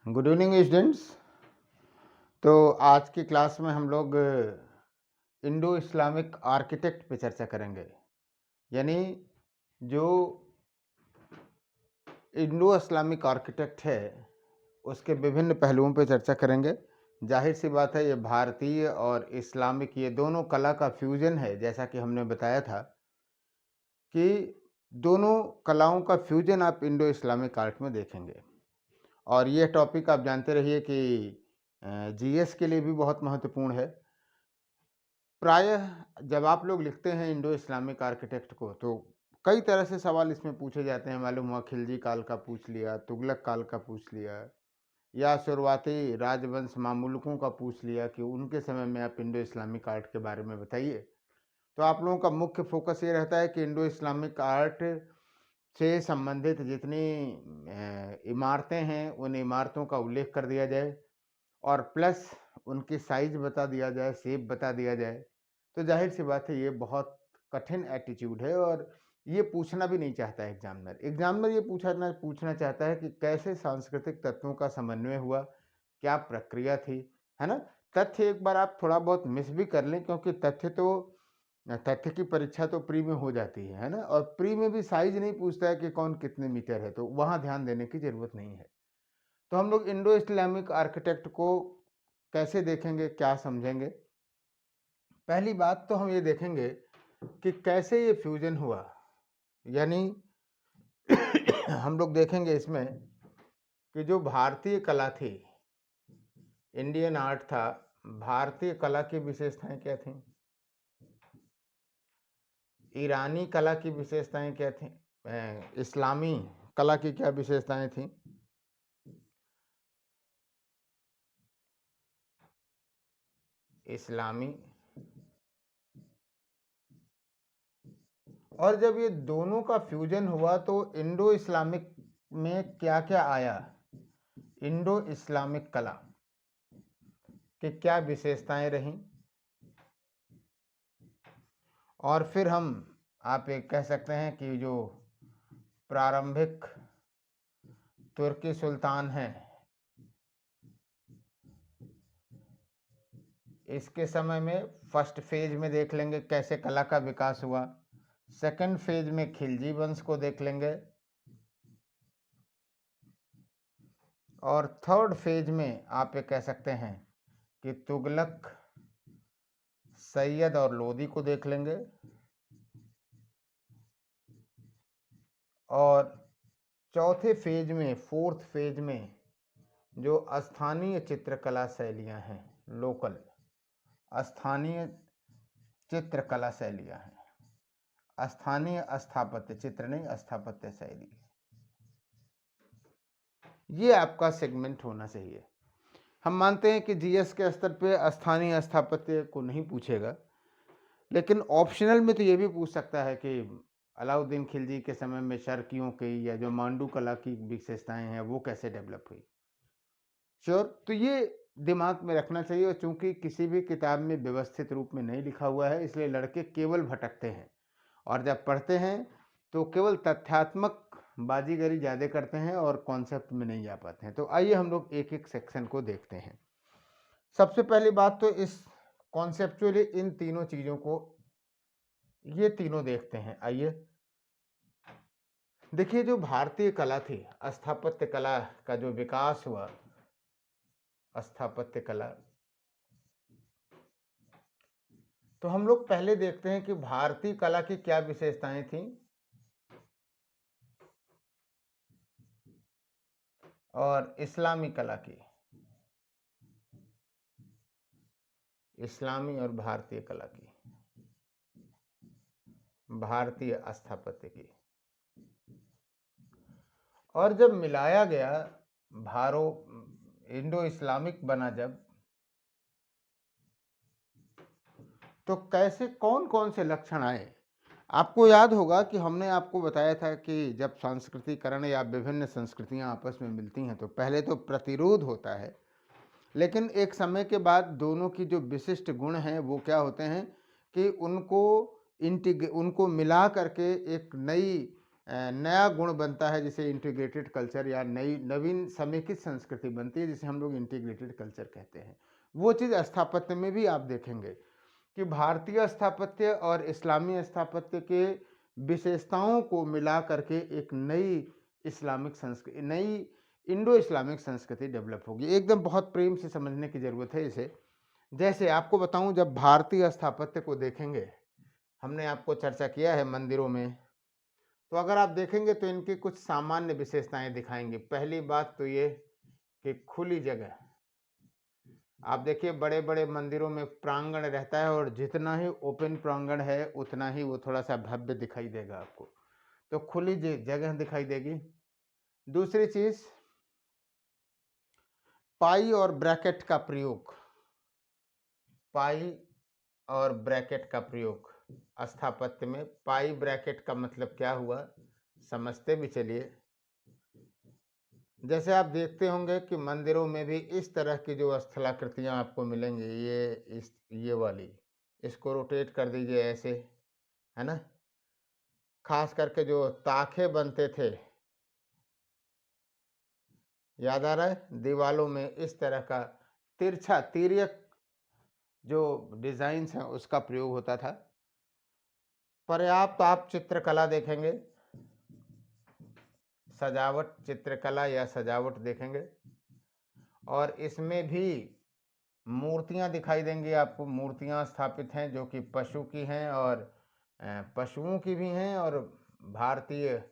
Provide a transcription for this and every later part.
Good evening students. तो आज की क्लास में हम लोग इंडो इस्लामिक आर्किटेक्ट पे चर्चा करेंगे। यानी जो इंडो इस्लामिक आर्किटेक्ट है उसके विभिन्न पहलुओं पे चर्चा करेंगे। जाहिर सी बात है, ये भारतीय और इस्लामिक ये दोनों कला का फ्यूजन है। जैसा कि हमने बताया था कि दोनों कलाओं का फ्यूजन आप इंडो इस्लामिक आर्ट में देखेंगे। और ये टॉपिक आप जानते रहिए कि जीएस के लिए भी बहुत महत्वपूर्ण है। प्रायः जब आप लोग लिखते हैं इंडो इस्लामिक आर्किटेक्ट को तो कई तरह से सवाल इसमें पूछे जाते हैं। मालूम हुआ खिलजी काल का पूछ लिया, तुगलक काल का पूछ लिया, या शुरुआती राजवंश मामलुकों का पूछ लिया कि उनके समय में आप इंडो इस्लामिक आर्ट के बारे में बताइए। तो आप लोगों का मुख्य फोकस ये रहता है कि इंडो इस्लामिक आर्ट से संबंधित जितनी इमारतें हैं उन इमारतों का उल्लेख कर दिया जाए और प्लस उनकी साइज बता दिया जाए, शेप बता दिया जाए। तो जाहिर सी बात है, ये बहुत कठिन एटीट्यूड है और ये पूछना भी नहीं चाहता है एग्जामिनर। एग्जामिनर ये पूछना चाहता है कि कैसे सांस्कृतिक तत्वों का समन्वय हुआ, क्या प्रक्रिया थी, है ना। तथ्य एक बार आप थोड़ा बहुत मिस भी कर लें, क्योंकि तथ्य की परीक्षा तो प्री में हो जाती है ना। और प्री में भी साइज नहीं पूछता है कि कौन कितने मीटर है, तो वहाँ ध्यान देने की जरूरत नहीं है। तो हम लोग इंडो इस्लामिक आर्किटेक्ट को कैसे देखेंगे, क्या समझेंगे। पहली बात तो हम ये देखेंगे कि कैसे ये फ्यूजन हुआ। यानी हम लोग देखेंगे इसमें कि जो भारतीय कला थी, इंडियन आर्ट था, भारतीय कला की विशेषताएं क्या थी, ईरानी कला की विशेषताएं क्या थी, इस्लामी कला की क्या विशेषताएं थी, इस्लामी। और जब ये दोनों का फ्यूजन हुआ तो इंडो इस्लामिक में क्या क्या आया, इंडो इस्लामिक कला की क्या विशेषताएं रहीं। और फिर आप एक कह सकते हैं कि जो प्रारंभिक तुर्की सुल्तान हैं, इसके समय में फर्स्ट फेज में देख लेंगे कैसे कला का विकास हुआ। सेकंड फेज में खिलजी वंश को देख लेंगे और थर्ड फेज में आप ये कह सकते हैं कि तुगलक, सैयद और लोदी को देख लेंगे। और चौथे फेज में, फोर्थ फेज में, जो स्थानीय चित्रकला शैलियां हैं, लोकल स्थानीय चित्रकला शैलियां हैं, स्थानीय स्थापत्य चित्र नहीं, स्थापत्य शैली, ये आपका सेगमेंट होना चाहिए। हम मानते हैं कि जीएस के स्तर पे स्थानीय स्थापत्य को नहीं पूछेगा, लेकिन ऑप्शनल में तो ये भी पूछ सकता है कि अलाउद्दीन खिलजी के समय में शर्कियों की या जो मांडू कला की विशेषताएं हैं वो कैसे डेवलप हुई। श्योर, तो ये दिमाग में रखना चाहिए। और चूंकि किसी भी किताब में व्यवस्थित रूप में नहीं लिखा हुआ है, इसलिए लड़के केवल भटकते हैं और जब पढ़ते हैं तो केवल तथ्यात्मक बाजीगरी ज़्यादा करते हैं और कॉन्सेप्ट में नहीं जा पाते हैं। तो आइए हम लोग एक एक सेक्शन को देखते हैं। सबसे पहली बात तो इस कॉन्सेप्चुअली इन तीनों चीज़ों को, ये तीनों देखते हैं। आइए देखिए, जो भारतीय कला थी, स्थापत्य कला का जो विकास हुआ, स्थापत्य कला, तो हम लोग पहले देखते हैं कि भारतीय कला की क्या विशेषताएं थी और इस्लामी कला की, इस्लामी और भारतीय कला की, भारतीय स्थापत्य की। और जब मिलाया गया, भारो इंडो इस्लामिक बना जब, तो कैसे कौन कौन से लक्षण आए। आपको याद होगा कि हमने आपको बताया था कि जब सांस्कृतिकरण या विभिन्न संस्कृतियां आपस में मिलती हैं तो पहले तो प्रतिरोध होता है, लेकिन एक समय के बाद दोनों की जो विशिष्ट गुण हैं वो क्या होते हैं कि उनको मिला करके एक नई नया गुण बनता है जिसे इंटीग्रेटेड कल्चर या नई नवीन समेकित संस्कृति बनती है, जिसे हम लोग इंटीग्रेटेड कल्चर कहते हैं। वो चीज़ स्थापत्य में भी आप देखेंगे कि भारतीय स्थापत्य और इस्लामी स्थापत्य के विशेषताओं को मिला करके एक नई इस्लामिक संस्कृति, नई इंडो इस्लामिक संस्कृति डेवलप होगी। एकदम बहुत प्रेम से समझने की ज़रूरत है इसे। जैसे आपको बताऊं, जब भारतीय स्थापत्य को देखेंगे, हमने आपको चर्चा किया है मंदिरों में, तो अगर आप देखेंगे तो इनकी कुछ सामान्य विशेषताएं दिखाएंगे। पहली बात तो ये कि खुली जगह। आप देखिए बड़े बड़े मंदिरों में प्रांगण रहता है, और जितना ही ओपन प्रांगण है उतना ही वो थोड़ा सा भव्य दिखाई देगा आपको। तो खुली जगह दिखाई देगी। दूसरी चीज, पाई और ब्रैकेट का प्रयोग। पाई और ब्रैकेट का प्रयोग स्थापत्य में। पाई ब्रैकेट का मतलब क्या हुआ, समझते भी चलिए। जैसे आप देखते होंगे कि मंदिरों में भी इस तरह की जो स्थलाकृतियां आपको मिलेंगी, ये वाली, इसको रोटेट कर दीजिए ऐसे, है ना। खास करके जो ताखे बनते थे, याद आ रहा है, दीवालों में इस तरह का तिरछा तिर्यक जो डिजाइन्स हैं उसका प्रयोग होता था। पर्याप्त आप चित्रकला देखेंगे, सजावट, चित्रकला या सजावट देखेंगे, और इसमें भी मूर्तियां दिखाई देंगी आपको। मूर्तियां स्थापित हैं जो कि पशु की हैं, और पशुओं की भी हैं, और भारतीय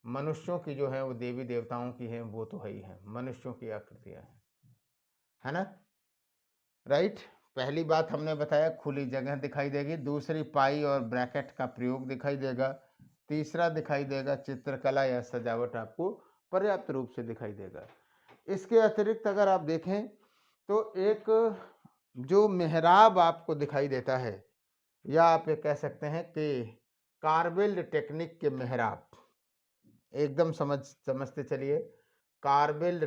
मनुष्यों की जो है वो देवी देवताओं की हैं, वो तो है ही है, मनुष्यों की आकृतियां हैं, है ना। राइट। पहली बात हमने बताया खुली जगह दिखाई देगी। दूसरी, पाई और ब्रैकेट का प्रयोग दिखाई देगा। तीसरा दिखाई देगा चित्रकला या सजावट आपको पर्याप्त रूप से दिखाई देगा। इसके अतिरिक्त अगर आप देखें तो एक जो मेहराब आपको दिखाई देता है, या आप ये कह सकते हैं कि कार्बेल्ड टेक्निक के मेहराब, एकदम समझते चलिए। कार्बेल्ड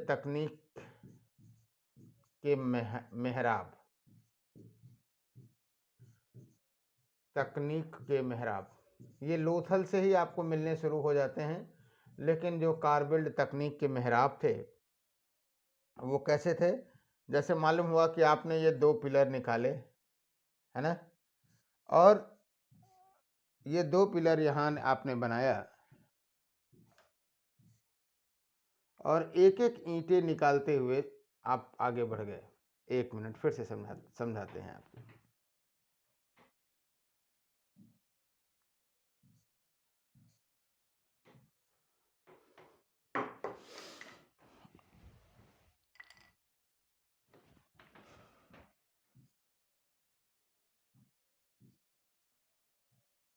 तकनीक के मेहराब, तकनीक के मेहराब, ये लोथल से ही आपको मिलने शुरू हो जाते हैं। लेकिन जो कार्बेल्ड तकनीक के मेहराब थे वो कैसे थे, जैसे मालूम हुआ कि आपने ये 2 पिलर निकाले, है ना, और ये 2 पिलर यहाँ आपने बनाया, और एक एक ईंटें निकालते हुए आप आगे बढ़ गए। 1 मिनट फिर से समझाते हैं आपको।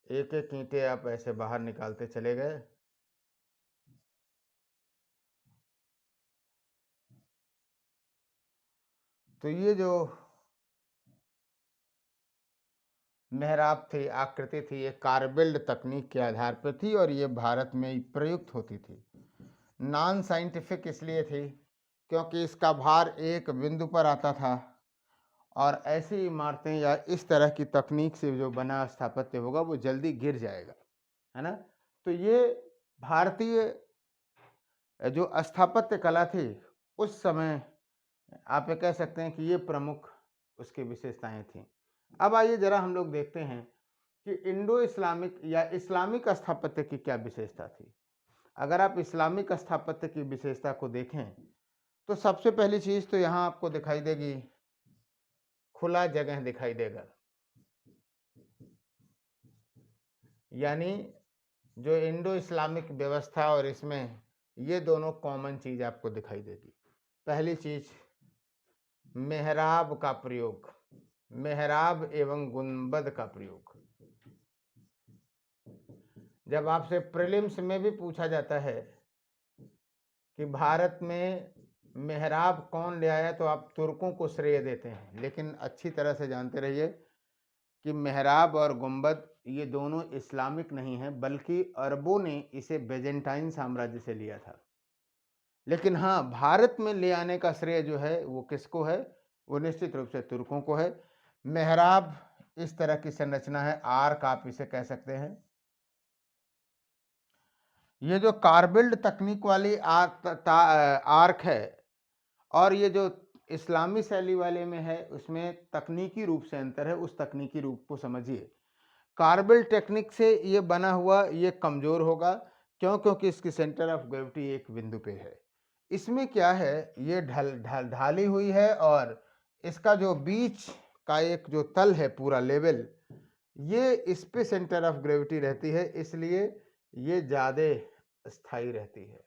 एक एक ईंटें आप ऐसे बाहर निकालते चले गए। तो ये जो मेहराब थी, आकृति थी, ये कार्बेल्ड तकनीक के आधार पर थी, और ये भारत में प्रयुक्त होती थी। नॉन साइंटिफिक इसलिए थी क्योंकि इसका भार एक बिंदु पर आता था, और ऐसी इमारतें या इस तरह की तकनीक से जो बना स्थापत्य होगा वो जल्दी गिर जाएगा, है ना। तो ये भारतीय जो स्थापत्य कला थी उस समय, आप ये कह सकते हैं कि ये प्रमुख उसकी विशेषताएं थीं। अब आइए जरा हम लोग देखते हैं कि इंडो इस्लामिक या इस्लामिक स्थापत्य की क्या विशेषता थी। अगर आप इस्लामिक स्थापत्य की विशेषता को देखें तो सबसे पहली चीज तो यहाँ आपको दिखाई देगी, खुला जगह दिखाई देगा। यानी जो इंडो इस्लामिक व्यवस्था और इसमें ये दोनों कॉमन चीज आपको दिखाई देगी। पहली चीज, मेहराब का प्रयोग, मेहराब एवं गुंबद का प्रयोग। जब आपसे प्रीलिम्स में भी पूछा जाता है कि भारत में मेहराब कौन ले आया, तो आप तुर्कों को श्रेय देते हैं, लेकिन अच्छी तरह से जानते रहिए कि मेहराब और गुंबद ये दोनों इस्लामिक नहीं है, बल्कि अरबों ने इसे बेजेंटाइन साम्राज्य से लिया था। लेकिन हाँ, भारत में ले आने का श्रेय जो है वो किसको है, वो निश्चित रूप से तुर्कों को है। मेहराब इस तरह की संरचना है, आर्क आप इसे कह सकते हैं, ये जो कार्बिल्ड तकनीक वाली आर्क है और ये जो इस्लामी शैली वाले में है, उसमें तकनीकी रूप से अंतर है। उस तकनीकी रूप को समझिए। कार्बल टेक्निक से ये बना हुआ ये कमजोर होगा। क्यों? क्योंकि इसकी सेंटर ऑफ ग्रेविटी एक बिंदु पे है। इसमें क्या है, ये ढाली हुई है और इसका जो बीच का एक जो तल है पूरा लेवल, ये इस पे सेंटर ऑफ ग्रेविटी रहती है, इसलिए ये ज्यादा स्थायी रहती है।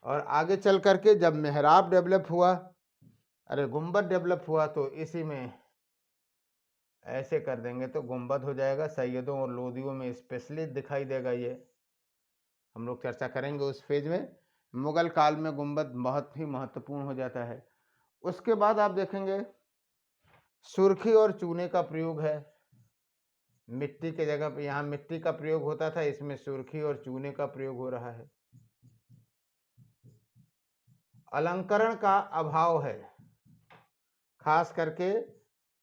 और आगे चल करके जब मेहराब डेवलप हुआ, अरे गुंबद डेवलप हुआ, तो इसी में ऐसे कर देंगे तो गुंबद हो जाएगा। सैयदों और लोदियों में स्पेशली दिखाई देगा। ये हम लोग चर्चा करेंगे उस फेज में। मुगल काल में गुंबद बहुत ही महत्वपूर्ण हो जाता है। उसके बाद आप देखेंगे सुर्खी और चूने का प्रयोग है। मिट्टी के जगह पे यहाँ मिट्टी का प्रयोग होता था, इसमें सुर्खी और चूने का प्रयोग हो रहा है। अलंकरण का अभाव है, खास करके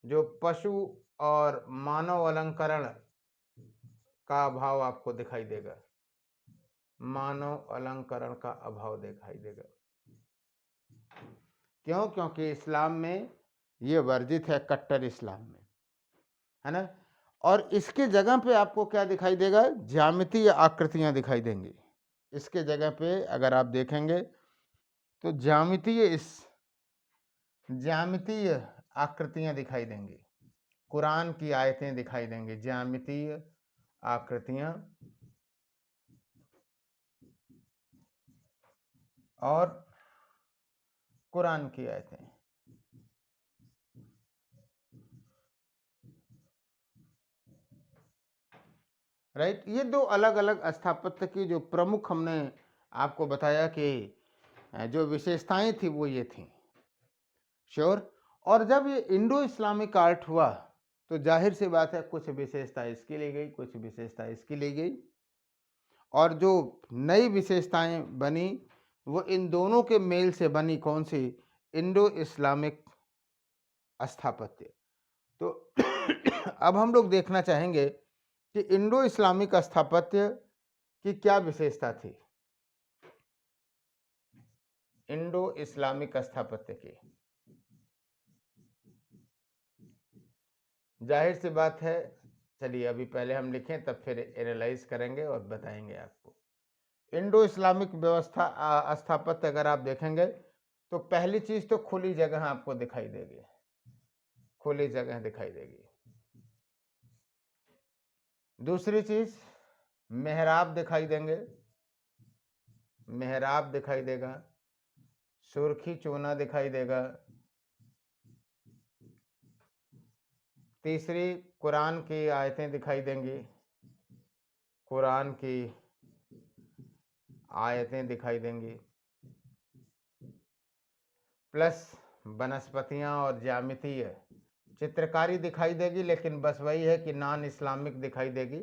जो पशु और मानव अलंकरण का अभाव आपको दिखाई देगा। मानव अलंकरण का अभाव दिखाई देगा। क्यों? क्योंकि इस्लाम में ये वर्जित है, कट्टर इस्लाम में, है ना। और इसके जगह पे आपको क्या दिखाई देगा? ज्यामितीय आकृतियां दिखाई देंगी। इसके जगह पे अगर आप देखेंगे तो ज्यामितीय आकृतियां दिखाई देंगी। कुरान की आयतें दिखाई देंगी, ज्यामितीय आकृतियां और कुरान की आयतें। राइट, ये दो अलग अलग स्थापत्य की जो प्रमुख हमने आपको बताया कि जो विशेषताएं थी वो ये थी। श्योर। और जब ये इंडो इस्लामिक आर्ट हुआ तो जाहिर सी बात है कुछ विशेषता इसकी ली गई, कुछ विशेषता इसकी ली गई, और जो नई विशेषताएं बनी वो इन दोनों के मेल से बनी। कौन सी? इंडो इस्लामिक स्थापत्य। तो अब हम लोग देखना चाहेंगे कि इंडो इस्लामिक स्थापत्य की क्या विशेषता थी। इंडो इस्लामिक स्थापत्य की जाहिर सी बात है, चलिए अभी पहले हम लिखें तब फिर एनालाइज करेंगे और बताएंगे आपको। इंडो इस्लामिक व्यवस्था स्थापत्य अगर आप देखेंगे तो पहली चीज तो खुली जगह आपको दिखाई देगी, खुली जगह दिखाई देगी। दूसरी चीज मेहराब दिखाई देंगे, मेहराब दिखाई देगा। सुर्खी चूना दिखाई देगा। तीसरी कुरान की आयतें दिखाई देंगी, कुरान की आयतें दिखाई देंगी, प्लस वनस्पतियां और ज्यामितीय चित्रकारी दिखाई देगी। लेकिन बस वही है कि नॉन इस्लामिक दिखाई देगी,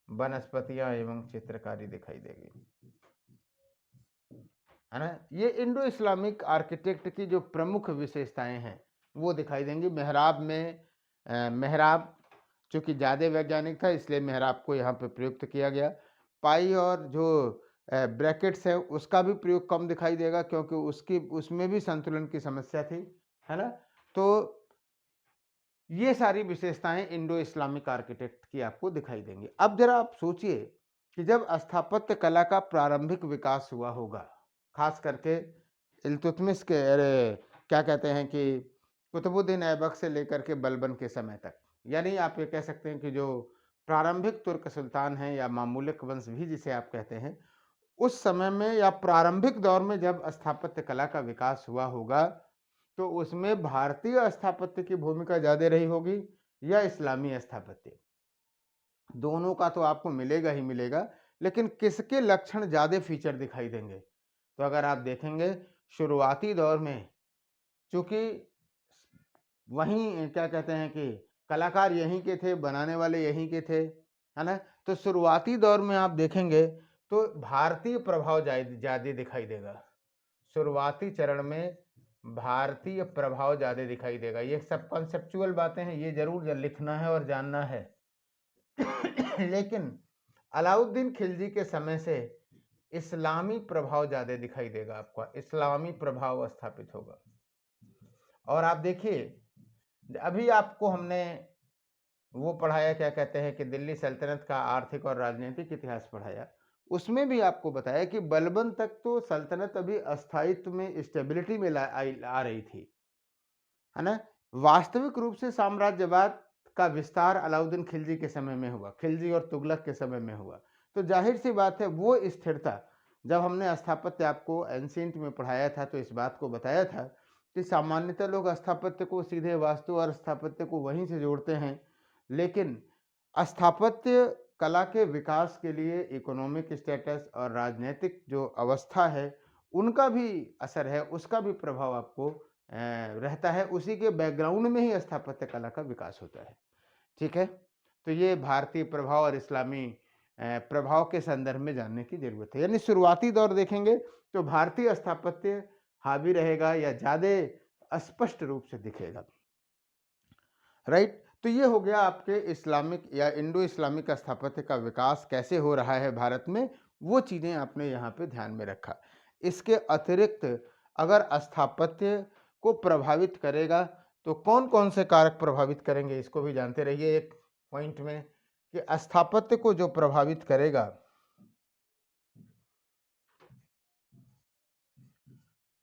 वनस्पतियां एवं चित्रकारी दिखाई देगी, है ना। ये इंडो इस्लामिक आर्किटेक्ट की जो प्रमुख विशेषताएं हैं वो दिखाई देंगी। मेहराब में मेहराब चूंकि ज़्यादा वैज्ञानिक था इसलिए मेहराब को यहाँ पे प्रयुक्त किया गया। पाई और जो ब्रैकेट्स है उसका भी प्रयोग कम दिखाई देगा क्योंकि उसमें भी संतुलन की समस्या थी, है ना। तो ये सारी विशेषताएं इंडो इस्लामिक आर्किटेक्ट की आपको दिखाई देंगी। अब जरा आप सोचिए कि जब स्थापत्य कला का प्रारंभिक विकास हुआ होगा, खास करके इल्तुतमिश के क्या कहते हैं कि कुतुबुद्दीन ऐबक से लेकर के बलबन के समय तक, यानी आप ये कह सकते हैं कि जो प्रारंभिक तुर्क सुल्तान हैं या मामूलिक वंश भी जिसे आप कहते हैं, उस समय में या प्रारंभिक दौर में जब स्थापत्य कला का विकास हुआ होगा तो उसमें भारतीय स्थापत्य की भूमिका ज्यादा रही होगी या इस्लामी स्थापत्य। दोनों का तो आपको मिलेगा ही मिलेगा, लेकिन किसके लक्षण ज्यादा फीचर दिखाई देंगे? तो अगर आप देखेंगे शुरुआती दौर में, चूंकि वहीं क्या कहते हैं कि कलाकार यहीं के थे, बनाने वाले यहीं के थे, है ना। तो शुरुआती दौर में आप देखेंगे तो भारतीय प्रभाव ज्यादा दिखाई देगा। शुरुआती चरण में भारतीय प्रभाव ज्यादा दिखाई देगा। ये सब कॉन्सेप्चुअल बातें हैं, ये जरूर लिखना है और जानना है। लेकिन अलाउद्दीन खिलजी के समय से इस्लामी प्रभाव ज़्यादा दिखाई देगा आपको, इस्लामी प्रभाव स्थापित होगा। और आप देखिए, अभी आपको हमने वो पढ़ाया, क्या कहते हैं कि दिल्ली सल्तनत का आर्थिक और राजनीतिक इतिहास पढ़ाया, उसमें भी आपको बताया कि बलबन तक तो सल्तनत अभी अस्थायित्व में, स्टेबिलिटी में आ रही थी, है ना। वास्तविक रूप से साम्राज्यवाद का विस्तार अलाउद्दीन खिलजी के समय में हुआ, खिलजी और तुगलक के समय में हुआ। तो जाहिर सी बात है वो स्थिरता, जब हमने स्थापत्य आपको एंशिएंट में पढ़ाया था तो इस बात को बताया था कि सामान्यतः लोग स्थापत्य को सीधे वास्तु और स्थापत्य को वहीं से जोड़ते हैं, लेकिन स्थापत्य कला के विकास के लिए इकोनॉमिक स्टेटस और राजनीतिक जो अवस्था है उनका भी असर है, उसका भी प्रभाव आपको रहता है। उसी के बैकग्राउंड में ही स्थापत्य कला का विकास होता है। ठीक है, तो ये भारतीय प्रभाव और इस्लामी प्रभाव के संदर्भ में जानने की जरूरत है। यानी शुरुआती दौर देखेंगे तो भारतीय स्थापत्य हावी रहेगा या ज्यादा स्पष्ट रूप से दिखेगा। राइट, तो ये हो गया आपके इस्लामिक या इंडो इस्लामिक स्थापत्य का विकास कैसे हो रहा है भारत में, वो चीजें आपने यहाँ पे ध्यान में रखा। इसके अतिरिक्त अगर स्थापत्य को प्रभावित करेगा तो कौन कौन से कारक प्रभावित करेंगे, इसको भी जानते रहिए एक पॉइंट में, कि स्थापत्य को जो प्रभावित करेगा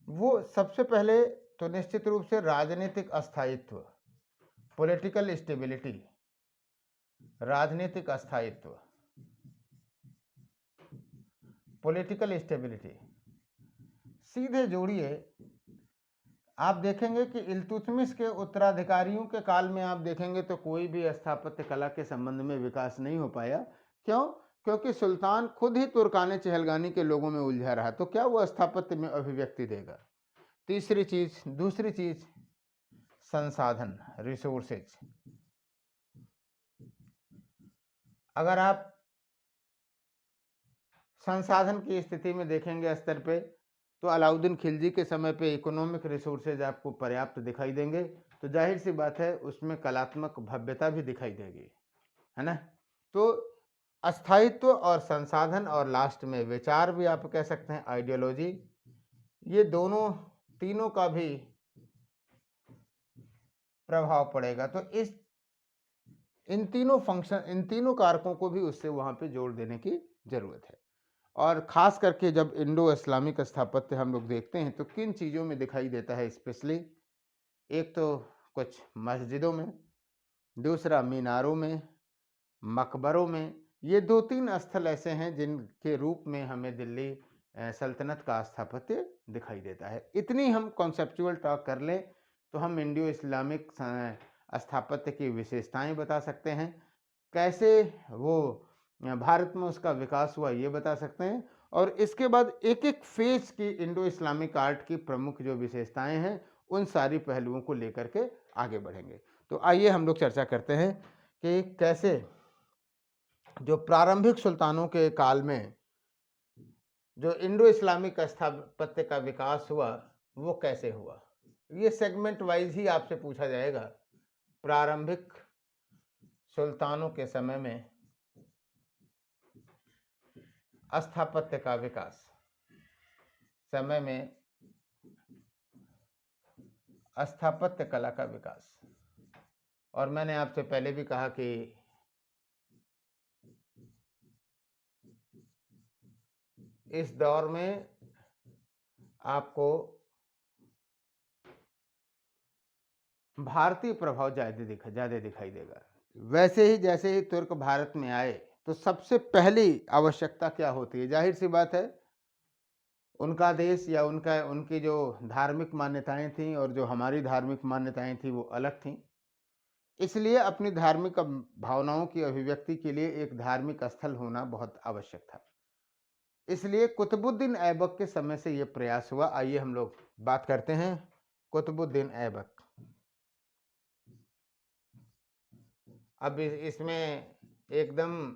वो सबसे पहले तो निश्चित रूप से राजनीतिक अस्थायित्व, पॉलिटिकल स्टेबिलिटी, राजनीतिक अस्थायित्व, पॉलिटिकल स्टेबिलिटी सीधे जोड़िए। आप देखेंगे कि इल्तुतमिश के उत्तराधिकारियों के काल में आप देखेंगे तो कोई भी स्थापत्य कला के संबंध में विकास नहीं हो पाया। क्यों? क्योंकि सुल्तान खुद ही तुर्काने चहलगानी के लोगों में उलझा रहा, तो क्या वो स्थापत्य में अभिव्यक्ति देगा। तीसरी चीज, दूसरी चीज, संसाधन, रिसोर्सेज। अगर आप संसाधन की स्थिति में देखेंगे स्तर पे, तो अलाउद्दीन खिलजी के समय पे इकोनॉमिक रिसोर्सेज आपको पर्याप्त दिखाई देंगे, तो जाहिर सी बात है उसमें कलात्मक भव्यता भी दिखाई देगी, है ना। तो अस्थायित्व और संसाधन और लास्ट में विचार भी आप कह सकते हैं, आइडियोलॉजी, ये दोनों तीनों का भी प्रभाव पड़ेगा। तो इन तीनों फंक्शन, इन तीनों कारकों को भी उससे वहां पे जोड़ देने की जरूरत है। और ख़ास करके जब इंडो इस्लामिक स्थापत्य हम लोग देखते हैं तो किन चीज़ों में दिखाई देता है स्पेशली, एक तो कुछ मस्जिदों में, दूसरा मीनारों में, मकबरों में। ये 2-3 स्थल ऐसे हैं जिनके रूप में हमें दिल्ली सल्तनत का स्थापत्य दिखाई देता है। इतनी हम कॉन्सेप्चुअल टॉक कर लें तो हम इंडो इस्लामिक स्थापत्य की विशेषताएं बता सकते हैं, कैसे वो भारत में उसका विकास हुआ ये बता सकते हैं, और इसके बाद एक एक फेज की इंडो इस्लामिक आर्ट की प्रमुख जो विशेषताएं हैं उन सारी पहलुओं को लेकर के आगे बढ़ेंगे। तो आइए हम लोग चर्चा करते हैं कि कैसे जो प्रारंभिक सुल्तानों के काल में जो इंडो इस्लामिक स्थापत्य का विकास हुआ वो कैसे हुआ। ये सेगमेंट वाइज ही आपसे पूछा जाएगा। प्रारंभिक सुल्तानों के समय में स्थापत्य का विकास, समय में स्थापत्य कला का विकास। और मैंने आपसे पहले भी कहा कि इस दौर में आपको भारतीय प्रभाव ज्यादा दिखाई देगा। वैसे ही जैसे ही तुर्क भारत में आए तो सबसे पहली आवश्यकता क्या होती है, जाहिर सी बात है उनका देश या उनकी जो धार्मिक मान्यताएं थीं और जो हमारी धार्मिक मान्यताएं थी वो अलग थीं। इसलिए अपनी धार्मिक भावनाओं की अभिव्यक्ति के लिए एक धार्मिक स्थल होना बहुत आवश्यक था। इसलिए कुतुबुद्दीन ऐबक के समय से यह प्रयास हुआ। आइए हम लोग बात करते हैं कुतुबुद्दीन ऐबक। अब इसमें एकदम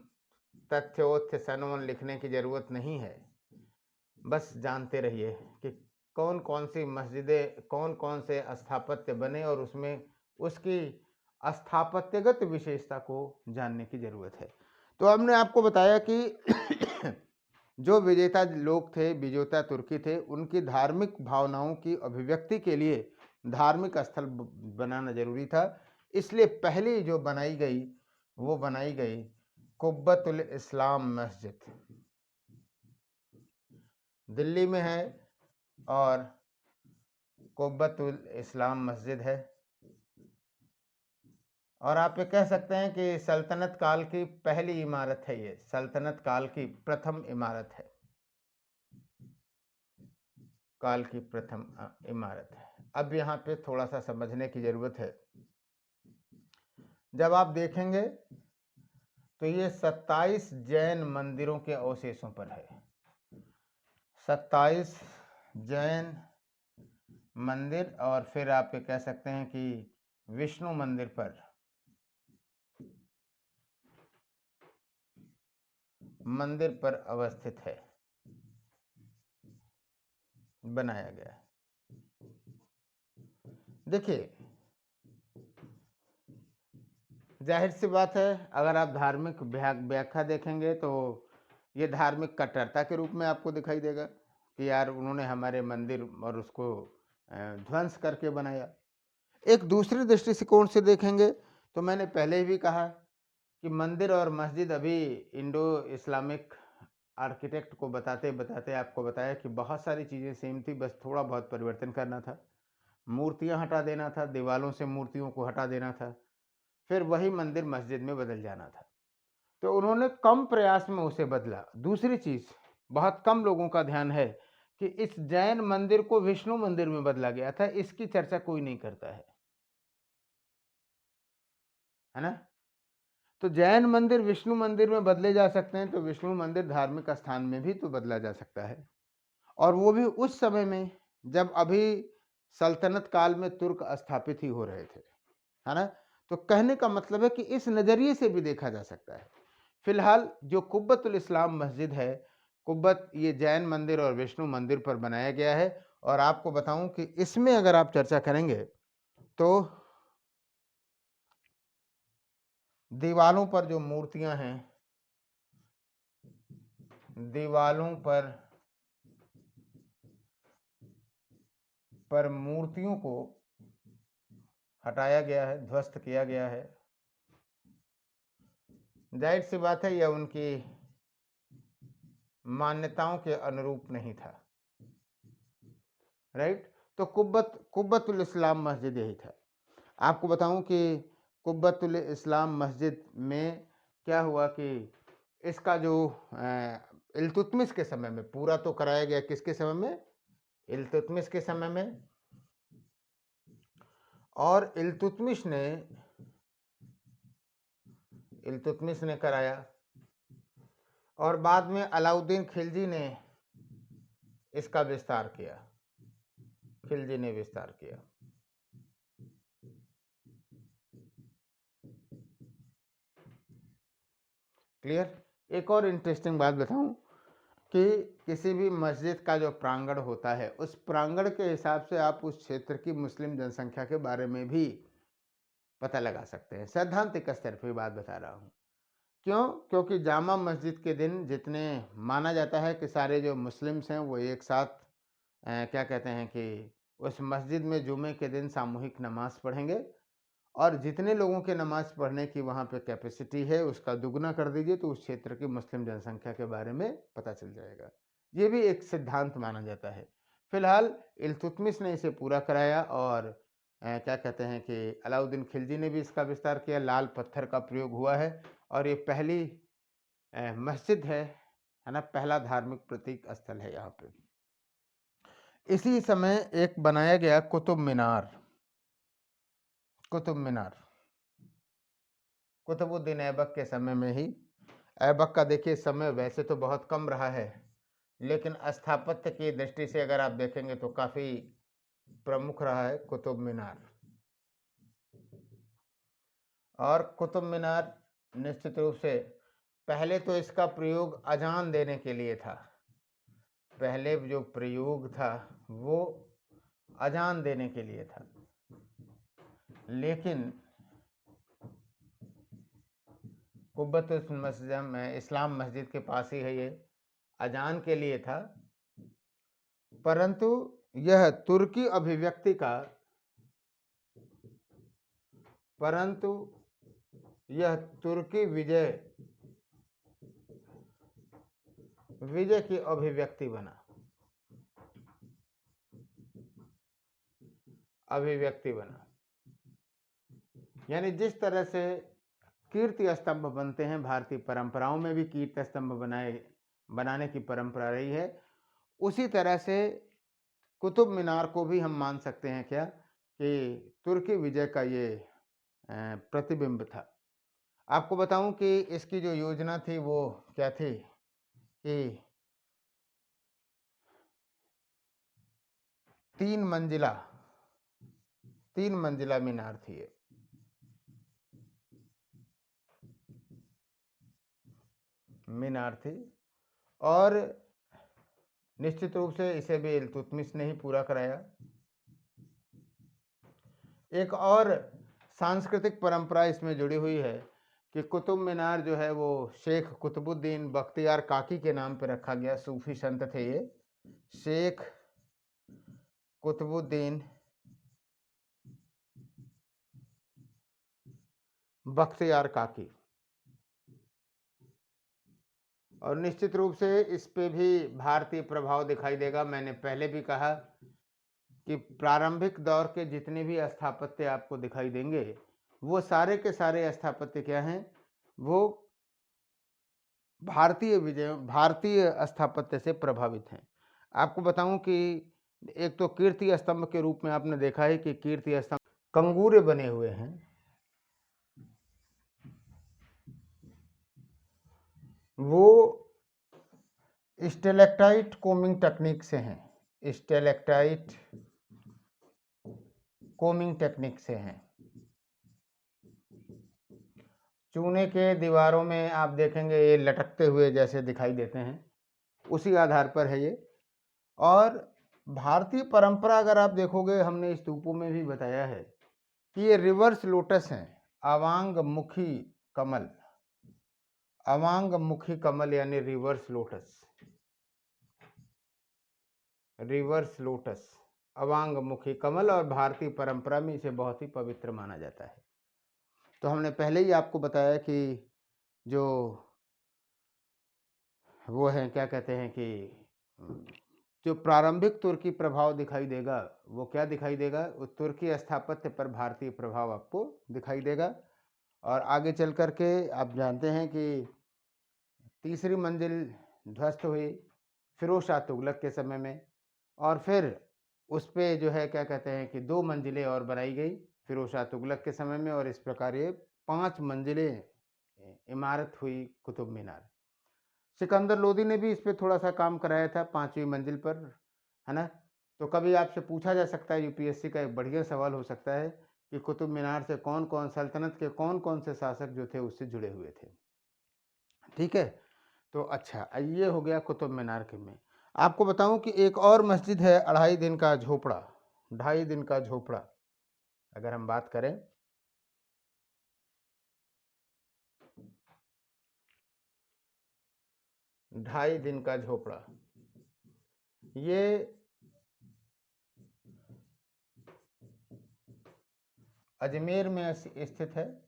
तथ्योत्य सनवन लिखने की जरूरत नहीं है, बस जानते रहिए कि कौन कौन सी मस्जिदें, कौन कौन से स्थापत्य बने और उसमें उसकी स्थापत्यगत विशेषता को जानने की जरूरत है। तो हमने आपको बताया कि जो विजेता लोग थे, विजेता तुर्की थे, उनकी धार्मिक भावनाओं की अभिव्यक्ति के लिए धार्मिक स्थल बनाना जरूरी था। इसलिए पहली जो बनाई गई वो बनाई गई कुब्बतुल इस्लाम मस्जिद, दिल्ली में है, और कुब्बतुल इस्लाम मस्जिद है। और आप ये कह सकते हैं कि सल्तनत काल की पहली इमारत है, ये सल्तनत काल की प्रथम इमारत है, काल की प्रथम इमारत है। अब यहाँ पे थोड़ा सा समझने की जरूरत है। जब आप देखेंगे तो ये 27 जैन मंदिरों के अवशेषों पर है, 27 जैन मंदिर, और फिर आप ये कह सकते हैं कि विष्णु मंदिर पर अवस्थित है, बनाया गया है। देखिए, जाहिर सी बात है, अगर आप धार्मिक व्याख्या देखेंगे तो ये धार्मिक कट्टरता के रूप में आपको दिखाई देगा कि यार उन्होंने हमारे मंदिर और उसको ध्वंस करके बनाया। एक दूसरे दृष्टिकोण से देखेंगे तो मैंने पहले भी कहा कि मंदिर और मस्जिद अभी इंडो इस्लामिक आर्किटेक्ट को बताते बताते आपको बताया कि बहुत सारी चीज़ें सेम थी, बस थोड़ा बहुत परिवर्तन करना था, मूर्तियां हटा देना था, दीवालों से मूर्तियों को हटा देना था, फिर वही मंदिर मस्जिद में बदल जाना था। तो उन्होंने कम प्रयास में उसे बदला। दूसरी चीज, बहुत कम लोगों का ध्यान है कि इस जैन मंदिर को विष्णु मंदिर में बदला गया था, इसकी चर्चा कोई नहीं करता है ना। तो जैन मंदिर विष्णु मंदिर में बदले जा सकते हैं, तो विष्णु मंदिर धार्मिक स्थान में भी तो बदला जा सकता है, और वो भी उस समय में जब अभी सल्तनत काल में तुर्क स्थापित ही हो रहे थे, है ना। तो कहने का मतलब है कि इस नजरिए से भी देखा जा सकता है। फिलहाल जो कुब्बतुल इस्लाम मस्जिद है, कुब्बत ये जैन मंदिर और विष्णु मंदिर पर बनाया गया है। और आपको बताऊं कि इसमें अगर आप चर्चा करेंगे तो दीवालों पर जो मूर्तियां हैं, दीवालों पर मूर्तियों को हटाया गया है, ध्वस्त किया गया है। जाहिर सी बात है यह उनकी मान्यताओं के अनुरूप नहीं था, राइट। तो कुब्बतुल इस्लाम मस्जिद यही था। आपको बताऊं कि कुब्बतुल इस्लाम मस्जिद में क्या हुआ कि इसका जो इल्तुतमिश के समय में पूरा तो कराया गया, किसके समय में, इल्तुतमिश के समय में, और इल्तुतमिश ने कराया, और बाद में अलाउद्दीन खिलजी ने इसका विस्तार किया, खिलजी ने विस्तार किया। क्लियर। एक और इंटरेस्टिंग बात बताऊं कि किसी भी मस्जिद का जो प्रांगण होता है, उस प्रांगण के हिसाब से आप उस क्षेत्र की मुस्लिम जनसंख्या के बारे में भी पता लगा सकते हैं। सैद्धांतिक स्तर पर बात बता रहा हूँ। क्यों? क्योंकि जामा मस्जिद के दिन जितने माना जाता है कि सारे जो मुस्लिम्स हैं वो एक साथ क्या कहते हैं कि उस मस्जिद में जुमे के दिन सामूहिक नमाज पढ़ेंगे, और जितने लोगों के नमाज पढ़ने की वहाँ पे कैपेसिटी है उसका दुगना कर दीजिए तो उस क्षेत्र की मुस्लिम जनसंख्या के बारे में पता चल जाएगा। ये भी एक सिद्धांत माना जाता है। फिलहाल इल्तुतमिश ने इसे पूरा कराया, और क्या कहते हैं कि अलाउद्दीन खिलजी ने भी इसका विस्तार किया, लाल पत्थर का प्रयोग हुआ है, और ये पहली मस्जिद है ना, पहला धार्मिक प्रतीक स्थल है यहाँ पे। इसी समय एक बनाया गया कुतुब मीनार, कुतुब मीनार कुतुबुद्दीन ऐबक के समय में ही। ऐबक का देखिए समय वैसे तो बहुत कम रहा है, लेकिन स्थापत्य की दृष्टि से अगर आप देखेंगे तो काफी प्रमुख रहा है कुतुब मीनार। और कुतुब मीनार निश्चित रूप से पहले तो इसका प्रयोग अजान देने के लिए था, पहले जो प्रयोग था वो अजान देने के लिए था, लेकिन कुब्बतुल मस्जिद में इस्लाम मस्जिद के पास ही है ये, अजान के लिए था। परंतु यह तुर्की अभिव्यक्ति का परंतु यह तुर्की विजय की अभिव्यक्ति बना। यानी जिस तरह से कीर्ति स्तंभ बनते हैं, भारतीय परंपराओं में भी कीर्ति स्तंभ बनाने की परंपरा रही है, उसी तरह से कुतुब मीनार को भी हम मान सकते हैं क्या कि तुर्की विजय का ये प्रतिबिंब था। आपको बताऊं कि इसकी जो योजना थी वो क्या थी कि 3 मंजिला मीनार थी ये। और निश्चित रूप से इसे भी इल्तुतमिश ने ही पूरा कराया। एक और सांस्कृतिक परंपरा इसमें जुड़ी हुई है कि कुतुब मीनार जो है वो शेख कुतुबुद्दीन बख्तियार काकी के नाम पर रखा गया। सूफी संत थे ये, शेख कुतुबुद्दीन बख्तियार काकी। और निश्चित रूप से इस पे भी भारतीय प्रभाव दिखाई देगा। मैंने पहले भी कहा कि प्रारंभिक दौर के जितने भी स्थापत्य आपको दिखाई देंगे वो सारे के सारे स्थापत्य क्या हैं, वो भारतीय स्थापत्य से प्रभावित हैं। आपको बताऊं कि एक तो कीर्ति स्तंभ के रूप में आपने देखा है कि कीर्ति स्तंभ कंगूरे बने हुए हैं, वो स्टेलेक्टाइट कोमिंग टेक्निक से हैं। स्टेलेक्टाइट कोमिंग टेक्निक से हैं। चूने के दीवारों में आप देखेंगे ये लटकते हुए जैसे दिखाई देते हैं, उसी आधार पर है ये। और भारतीय परंपरा अगर आप देखोगे, हमने स्तूपों में भी बताया है कि ये रिवर्स लोटस हैं, अवांग मुखी कमल यानी रिवर्स लोटस, अवांग मुखी कमल। और भारतीय परंपरा में इसे बहुत ही पवित्र माना जाता है। तो हमने पहले ही आपको बताया कि जो वो है क्या कहते हैं कि जो प्रारंभिक तुर्की प्रभाव दिखाई देगा वो क्या दिखाई देगा, वो तुर्की स्थापत्य पर भारतीय प्रभाव आपको दिखाई देगा। और आगे चल करके आप जानते हैं कि तीसरी मंजिल ध्वस्त हुई फिरोज शाह तुगलक के समय में, और फिर उस पे जो है क्या कहते हैं कि 2 मंजिलें और बनाई गई फिरोज शाह तुगलक के समय में, और इस प्रकार ये 5 मंजिलें इमारत हुई कुतुब मीनार। सिकंदर लोदी ने भी इस पर थोड़ा सा काम कराया था 5वीं मंजिल पर, है ना। तो कभी आपसे पूछा जा सकता है, यूपीएससी का एक बढ़िया सवाल हो सकता है कि कुतुब मीनार से कौन कौन सल्तनत के कौन कौन से शासक जो थे उससे जुड़े हुए थे। ठीक है, तो अच्छा ये हो गया कुतुब मीनार के में। आपको बताऊं कि एक और मस्जिद है 2.5 दिन का झोपड़ा, अगर हम बात करें 2.5 दिन का झोपड़ा, ये अजमेर में स्थित है।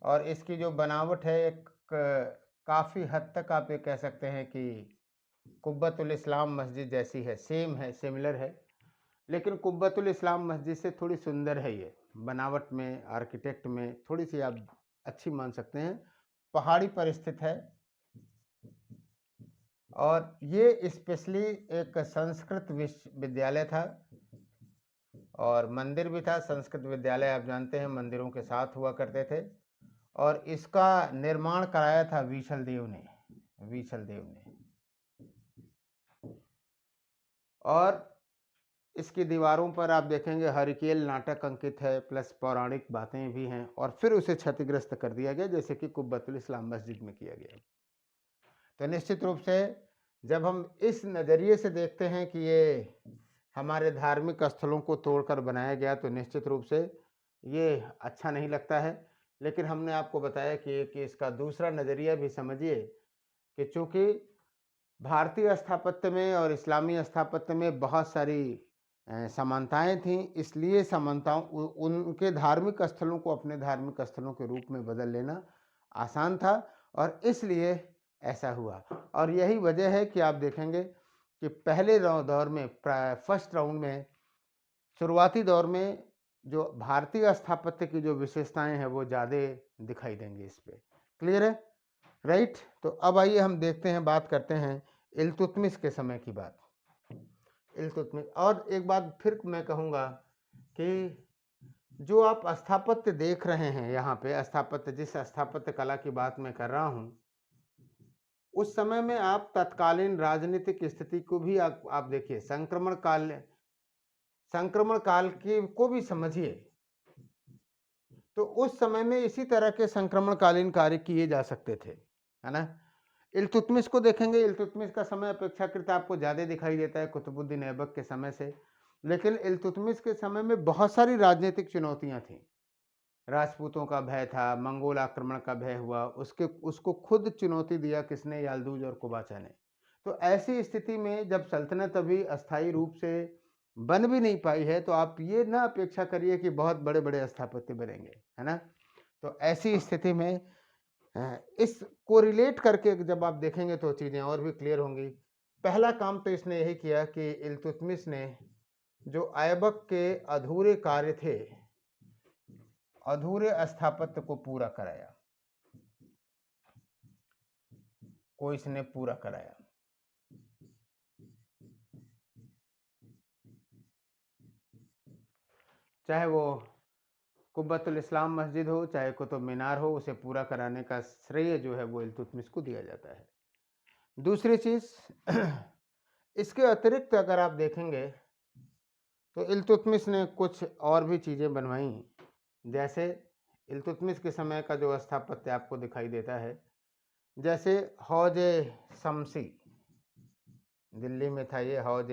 और इसकी जो बनावट है एक काफ़ी हद तक आप ये कह सकते हैं कि कुब्बतुल इस्लाम मस्जिद जैसी है, सेम है, सिमिलर है। लेकिन कुब्बतुल इस्लाम मस्जिद से थोड़ी सुंदर है ये, बनावट में, आर्किटेक्ट में थोड़ी सी आप अच्छी मान सकते हैं। पहाड़ी पर स्थित है और ये स्पेशली एक संस्कृत विश्वविद्यालय था और मंदिर भी था। संस्कृत विद्यालय आप जानते हैं मंदिरों के साथ हुआ करते थे। और इसका निर्माण कराया था विशल देव ने। और इसकी दीवारों पर आप देखेंगे हरिकेल नाटक अंकित है, प्लस पौराणिक बातें भी हैं। और फिर उसे क्षतिग्रस्त कर दिया गया जैसे कि कुब्बतुल इस्लाम मस्जिद में किया गया। तो निश्चित रूप से जब हम इस नज़रिए से देखते हैं कि ये हमारे धार्मिक स्थलों को तोड़कर बनाया गया, तो निश्चित रूप से ये अच्छा नहीं लगता है। लेकिन हमने आपको बताया कि इसका दूसरा नज़रिया भी समझिए कि चूँकि भारतीय स्थापत्य में और इस्लामी स्थापत्य में बहुत सारी समानताएँ थीं, इसलिए समानताओं उनके धार्मिक स्थलों को अपने धार्मिक स्थलों के रूप में बदल लेना आसान था और इसलिए ऐसा हुआ। और यही वजह है कि आप देखेंगे कि पहले दौर में फर्स्ट राउंड में, शुरुआती दौर में जो भारतीय स्थापत्य की जो विशेषताएँ हैं वो ज़्यादा दिखाई देंगी इस पे। क्लियर है? राइट? तो अब आइए हम देखते हैं, बात करते हैं इल्तुतमिश के समय की बात। इल्तुतमिश, और एक बात फिर मैं कहूँगा कि जो आप स्थापत्य देख रहे हैं यहाँ पे, स्थापत्य, जिस स्थापत्य कला की बात मैं कर रहा हूँ, उस समय में आप तत्कालीन राजनीतिक स्थिति को भी आप देखिए, संक्रमण काल की को भी समझिए। तो उस समय में इसी तरह के संक्रमणकालीन कार्य किए जा सकते थे, है ना? इल्तुतमिश को देखेंगे, इल्तुतमिश का समय अपेक्षाकृत आपको ज़्यादा दिखाई देता है कुतुबुद्दीन ऐबक के समय से, लेकिन इल्तुतमिश के समय में बहुत सारी राजनीतिक चुनौतियाँ थीं। राजपूतों का भय था, मंगोल आक्रमण का भय हुआ, उसको खुद चुनौती दिया किसने? याल्दूज और कुबाचा ने। तो ऐसी स्थिति में जब सल्तनत अभी अस्थायी रूप से बन भी नहीं पाई है, तो आप ये ना अपेक्षा करिए कि बहुत बड़े-बड़े स्थापत्य बनेंगे, है ना? तो ऐसी स्थिति में इसको रिलेट करके जब आप देखेंगे तो चीज़ें और भी क्लियर होंगी। पहला काम तो इसने यही किया कि इल्तुतमिश ने जो ऐबक के अधूरे कार्य थे, अधूरे स्थापत्य को पूरा कराया, को इसने पूरा कराया। चाहे वो कुब्बतुल इस्लाम मस्जिद हो, चाहे कुतुब मीनार हो, उसे पूरा कराने का श्रेय जो है वो इल्तुतमिश को दिया जाता है। दूसरी चीज़, इसके अतिरिक्त अगर आप देखेंगे तो इल्तुतमिश ने कुछ और भी चीज़ें बनवाई, जैसे इल्तुतमिश के समय का जो स्थापत्य आपको दिखाई देता है, जैसे हौज शमसी, दिल्ली में था ये, हौज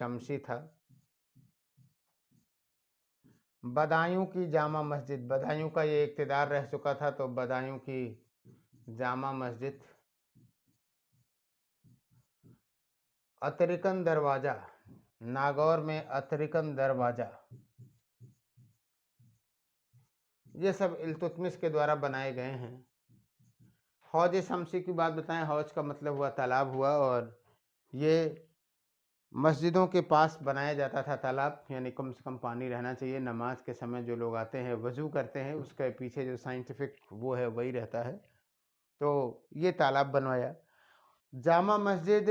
शमसी था। बदायूं की जामा मस्जिद, बदायूं का ये इक्तदार रह चुका था, तो बदायूं की जामा मस्जिद। अतरिकन दरवाज़ा, नागौर में अतरिकन दरवाज़ा, ये सब इल्तुतमिश के द्वारा बनाए गए हैं। हौज शमसी की बात बताएं, हौज का मतलब हुआ तालाब हुआ, और ये मस्जिदों के पास बनाया जाता था तालाब, यानी कम से कम पानी रहना चाहिए। नमाज के समय जो लोग आते हैं वज़ू करते हैं, उसके पीछे जो साइंटिफिक वो है वही रहता है। तो ये तालाब बनवाया। जामा मस्जिद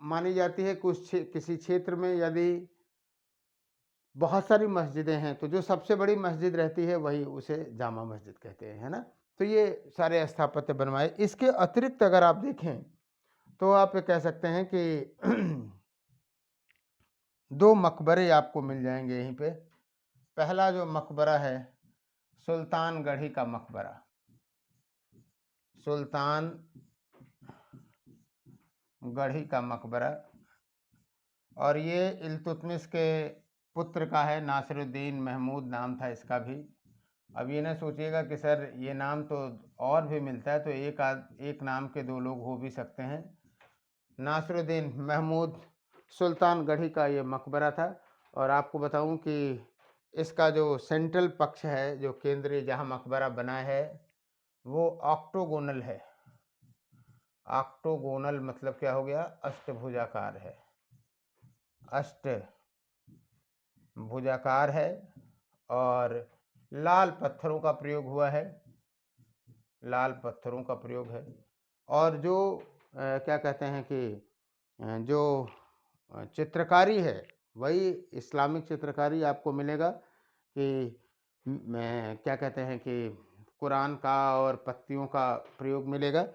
मानी जाती है किसी क्षेत्र में यदि बहुत सारी मस्जिदें हैं तो जो सबसे बड़ी मस्जिद रहती है वही उसे जामा मस्जिद कहते हैं, है ना? तो ये सारे स्थापत्य बनवाए। इसके अतिरिक्त अगर आप देखें तो आप ये कह सकते हैं कि दो मकबरे आपको मिल जाएंगे यहीं पे। पहला जो मकबरा है, सुल्तानगढ़ी का मकबरा, सुल्तानगढ़ी का मकबरा, और ये इल्तुतमिश के पुत्र का है, नासिरुद्दीन महमूद नाम था इसका भी। अब ये ना सोचिएगा कि सर ये नाम तो और भी मिलता है, तो एक नाम के दो लोग हो भी सकते हैं। नासिरुद्दीन महमूद सुल्तानगढ़ी का ये मकबरा था। और आपको बताऊं कि इसका जो सेंट्रल पक्ष है, जो केंद्रीय जहां मकबरा बना है, वो ऑक्टोगोनल है। ऑक्टोगोनल मतलब क्या हो गया? अष्टभुजाकार है, अष्टभुजाकार है, और लाल पत्थरों का प्रयोग हुआ है, लाल पत्थरों का प्रयोग है। और जो क्या कहते हैं कि जो चित्रकारी है वही इस्लामिक चित्रकारी आपको मिलेगा, कि क्या कहते हैं कि कुरान का और पत्तियों का प्रयोग मिलेगा।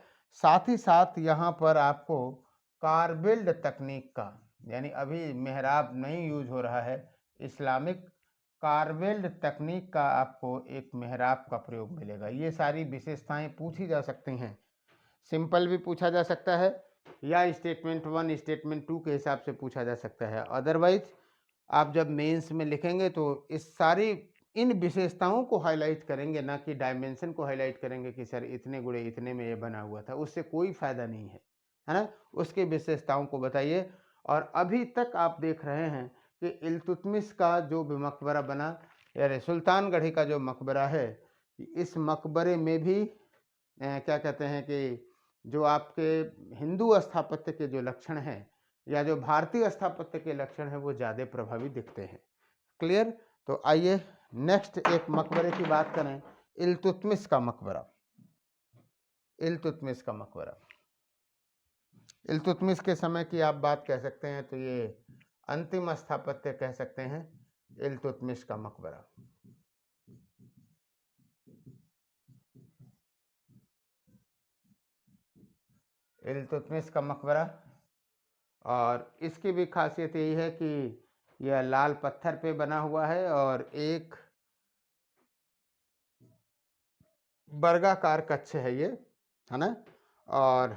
साथ ही साथ यहाँ पर आपको कार्बिल्ड तकनीक का, यानी अभी मेहराब नहीं यूज हो रहा है, इस्लामिक कार्बिल्ड तकनीक का आपको एक मेहराब का प्रयोग मिलेगा। ये सारी विशेषताएं पूछी जा सकती हैं, सिंपल भी पूछा जा सकता है या स्टेटमेंट 1 स्टेटमेंट 2 के हिसाब से पूछा जा सकता है। अदरवाइज आप जब मेंस में लिखेंगे तो इस सारी इन विशेषताओं को हाईलाइट करेंगे, ना कि डायमेंशन को हाईलाइट करेंगे कि सर इतने गुणे इतने में ये बना हुआ था, उससे कोई फायदा नहीं है ना? उसकी विशेषताओं को बताइए। और अभी तक आप देख रहे हैं कि इल्तुतमिश का जो भी मकबरा बना, यानी सुल्तानगढ़ी का जो मकबरा है, इस मकबरे में भी क्या कहते हैं कि जो आपके हिंदू स्थापत्य के जो लक्षण हैं या जो भारतीय स्थापत्य के लक्षण हैं वो ज़्यादा प्रभावी दिखते हैं। क्लियर? तो आइए नेक्स्ट एक मकबरे की बात करें, इल्तुतमिश का मकबरा। इल्तुतमिश का मकबरा, इल्तुतमिश के समय की आप बात कह सकते हैं तो ये अंतिम स्थापत्य कह सकते हैं, इल्तुतमिश का मकबरा। इल्तुतमिश का मकबरा, और इसकी भी खासियत यही है कि यह लाल पत्थर पे बना हुआ है और एक वर्गाकार कक्ष है ये, है ना? और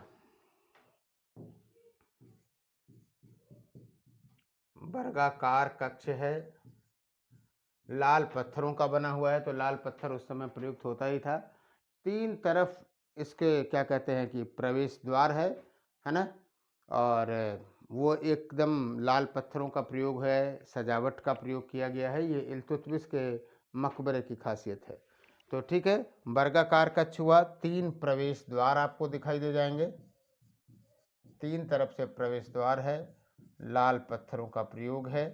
वर्गाकार कक्ष है, लाल पत्थरों का बना हुआ है, तो लाल पत्थर उस समय प्रयुक्त होता ही था। 3 तरफ इसके क्या कहते हैं कि प्रवेश द्वार है ना? और वो एकदम लाल पत्थरों का प्रयोग है, सजावट का प्रयोग किया गया है। ये इल्तुतमिश के मकबरे की खासियत है। तो ठीक है, वर्गाकार कक्ष हुआ, 3 प्रवेश द्वार आपको दिखाई दे जाएंगे, 3 तरफ से प्रवेश द्वार है, लाल पत्थरों का प्रयोग है।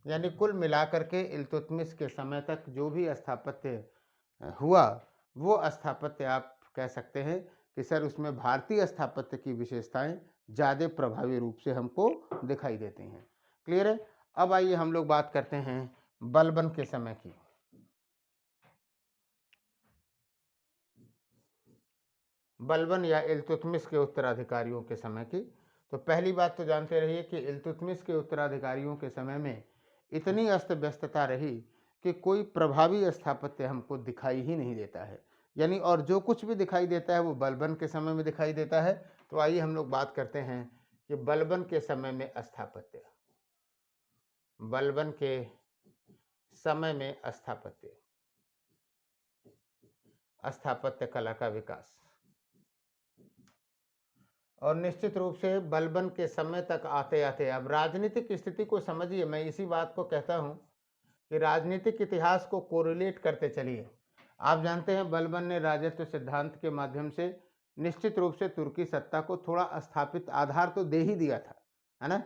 यानी कुल मिलाकर के इल्तुतमिश के समय तक जो भी स्थापत्य हुआ, वो स्थापत्य आप कह सकते हैं कि सर उसमें भारतीय स्थापत्य की विशेषताएं ज़्यादा प्रभावी रूप से हमको दिखाई देती हैं। क्लियर है? अब आइए हम लोग बात करते हैं बलबन के समय की। बलबन या इल्तुतमिश के उत्तराधिकारियों के समय की। तो पहली बात तो जानते रहिए कि इल्तुतमिश के उत्तराधिकारियों के समय में इतनी अस्त व्यस्तता रही कि कोई प्रभावी स्थापत्य हमको दिखाई ही नहीं देता है। यानी और जो कुछ भी दिखाई देता है वो बलबन के समय में दिखाई देता है। तो आइए हम लोग बात करते हैं कि बलबन के समय में स्थापत्य, बलबन के समय में स्थापत्य, स्थापत्य कला का विकास। और निश्चित रूप से बलबन के समय तक आते आते अब राजनीतिक स्थिति को समझिए। मैं इसी बात को कहता हूं कि राजनीतिक इतिहास को कोरिलेट करते चलिए। आप जानते हैं बलबन ने राजस्व सिद्धांत के माध्यम से निश्चित रूप से तुर्की सत्ता को थोड़ा स्थापित आधार तो दे ही दिया था, है ना?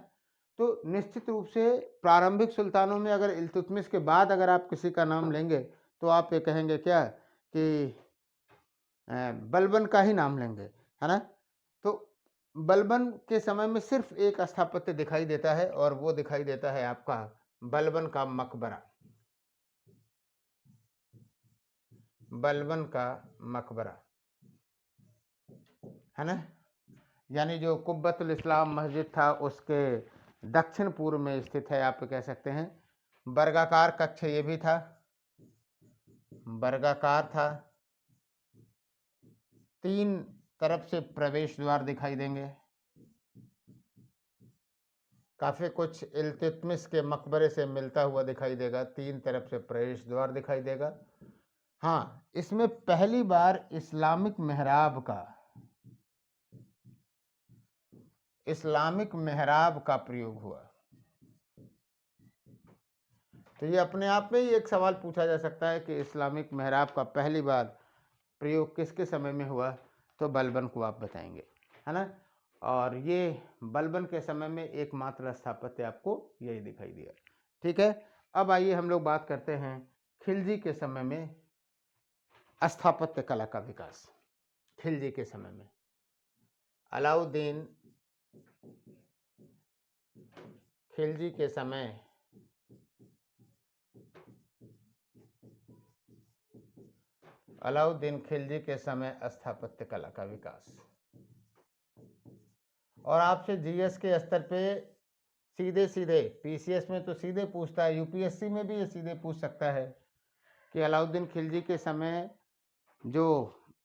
तो निश्चित रूप से प्रारंभिक सुल्तानों में अगर इल्तुतमिश के बाद अगर आप किसी का नाम लेंगे तो आप ये कहेंगे क्या कि बलबन का ही नाम लेंगे, है ना? तो बलबन के समय में सिर्फ एक स्थापत्य दिखाई देता है और वो दिखाई देता है आपका बलबन का मकबरा, बलबन का मकबरा, है ना? यानी जो कुब्बतुल इस्लाम मस्जिद था उसके दक्षिण पूर्व में स्थित है, आप कह सकते हैं। वर्गाकार कक्ष ये भी था, वर्गाकार था, 3 तरफ से प्रवेश द्वार दिखाई देंगे। काफी कुछ इल्तुतमिश के मकबरे से मिलता हुआ दिखाई देगा, 3 तरफ से प्रवेश द्वार दिखाई देगा। हाँ, इसमें पहली बार इस्लामिक मेहराब का प्रयोग हुआ। तो ये अपने आप में ही एक सवाल पूछा जा सकता है कि इस्लामिक मेहराब का पहली बार प्रयोग किसके समय में हुआ? तो बलबन को आप बताएंगे, है ना? और ये बलबन के समय में एकमात्र स्थापत्य आपको यही दिखाई दिया। ठीक है, अब आइए हम लोग बात करते हैं खिलजी के समय में स्थापत्य कला का विकास। खिलजी के समय में अलाउद्दीन खिलजी के समय अलाउद्दीन खिलजी के समय स्थापत्य कला का विकास। और आपसे जीएस के स्तर पे सीधे सीधे, पीसीएस में तो सीधे पूछता है, यूपीएससी में भी ये सीधे पूछ सकता है कि अलाउद्दीन खिलजी के समय जो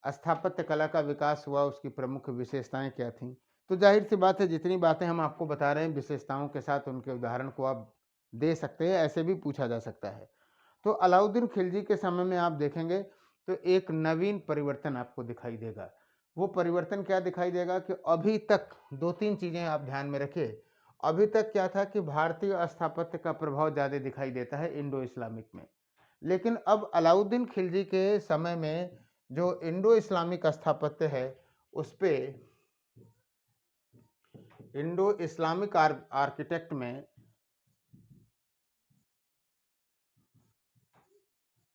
स्थापत्य कला का विकास हुआ उसकी प्रमुख विशेषताएं क्या थीं? तो जाहिर सी बात है जितनी बातें हम आपको बता रहे हैं विशेषताओं के साथ उनके उदाहरण को आप दे सकते हैं, ऐसे भी पूछा जा सकता है। तो अलाउद्दीन खिलजी के समय में आप देखेंगे तो एक नवीन परिवर्तन आपको दिखाई देगा। वो परिवर्तन क्या दिखाई देगा कि अभी तक 2-3 चीज़ें आप ध्यान में रखिए। अभी तक क्या था कि भारतीय स्थापत्य का प्रभाव ज़्यादा दिखाई देता है इंडो इस्लामिक में। लेकिन अब अलाउद्दीन खिलजी के समय में जो इंडो इस्लामिक स्थापत्य है, उस पे इंडो इस्लामिक आर्किटेक्ट में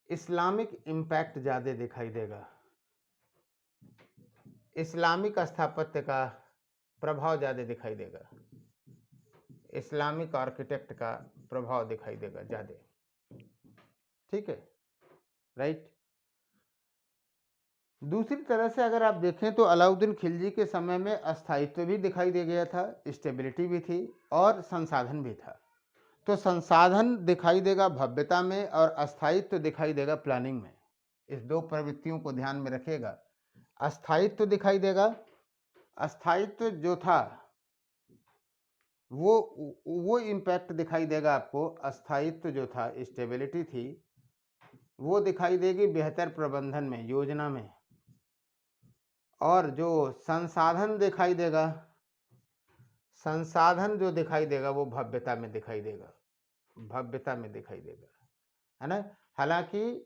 इस्लामिक इम्पैक्ट ज़्यादा दिखाई देगा। इस्लामिक स्थापत्य का प्रभाव ज़्यादा दिखाई देगा। इस्लामिक आर्किटेक्ट का प्रभाव दिखाई देगा ज़्यादा। ठीक है, राइट। दूसरी तरह से अगर आप देखें तो अलाउद्दीन खिलजी के समय में अस्थायित्व भी दिखाई दे गया था, स्टेबिलिटी भी थी और संसाधन भी था। तो संसाधन दिखाई देगा भव्यता में और अस्थायित्व दिखाई देगा प्लानिंग में। इस दो प्रवृत्तियों को ध्यान में रखिएगा। अस्थायित्व दिखाई देगा, अस्थायित्व जो था वो इम्पैक्ट दिखाई देगा आपको। अस्थायित्व जो था, स्टेबिलिटी थी, वो दिखाई देगी बेहतर प्रबंधन में, योजना में। और जो संसाधन दिखाई देगा, संसाधन जो दिखाई देगा वो भव्यता में दिखाई देगा, भव्यता में दिखाई देगा, है ना। हालांकि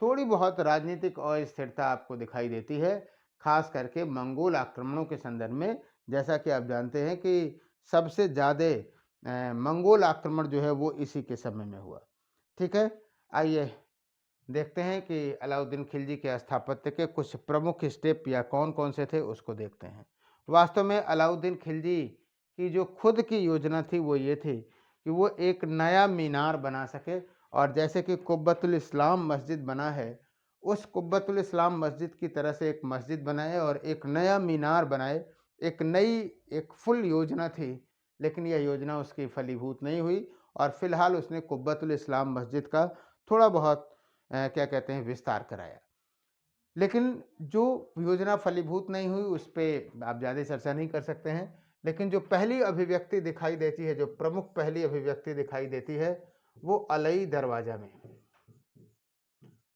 थोड़ी बहुत राजनीतिक अस्थिरता आपको दिखाई देती है, खास करके मंगोल आक्रमणों के संदर्भ में। जैसा कि आप जानते हैं कि सबसे ज़्यादा मंगोल आक्रमण जो है वो इसी के समय में हुआ। ठीक है, आइए देखते हैं कि अलाउद्दीन खिलजी के स्थापत्य के कुछ प्रमुख स्टेप या कौन कौन से थे, उसको देखते हैं। वास्तव में अलाउद्दीन खिलजी की जो खुद की योजना थी वो ये थी कि वो एक नया मीनार बना सके। और जैसे कि कुब्बतुल इस्लाम मस्जिद बना है, उस कुब्बतुल इस्लाम मस्जिद की तरह से एक मस्जिद बनाए और एक नया मीनार बनाए। एक नई, एक फुल योजना थी, लेकिन यह योजना उसकी फलीभूत नहीं हुई। और फिलहाल उसने कुब्बतुल इस्लाम मस्जिद का थोड़ा बहुत क्या कहते हैं, विस्तार कराया। लेकिन जो योजना फलीभूत नहीं हुई उस पर आप ज़्यादा चर्चा नहीं कर सकते हैं। लेकिन जो पहली अभिव्यक्ति दिखाई देती है, जो प्रमुख पहली अभिव्यक्ति दिखाई देती है, वो अलई दरवाजा में,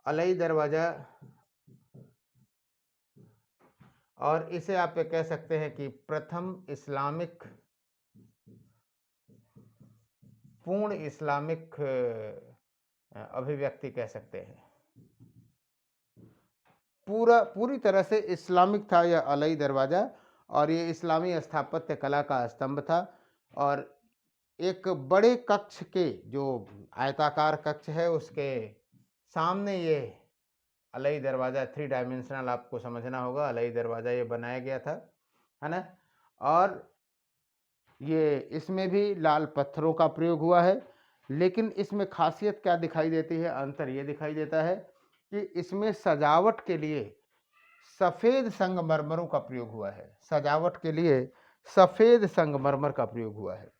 अलई दरवाजा। और इसे आप ये कह सकते हैं कि प्रथम इस्लामिक, पूर्ण इस्लामिक अभिव्यक्ति कह सकते हैं। पूरी तरह से इस्लामिक था यह अलई दरवाजा। और ये इस्लामी स्थापत्य कला का स्तंभ था। और एक बड़े कक्ष के, जो आयताकार कक्ष है, उसके सामने ये अलई दरवाजा, 3 डायमेंशनल आपको समझना होगा, अलई दरवाजा ये बनाया गया था, है ना। और ये इसमें भी लाल पत्थरों का प्रयोग हुआ है। लेकिन इसमें खासियत क्या दिखाई देती है, अंतर ये दिखाई देता है कि इसमें सजावट के लिए सफ़ेद संगमरमरों का प्रयोग हुआ है। सजावट के लिए सफ़ेद संगमरमर का प्रयोग हुआ है।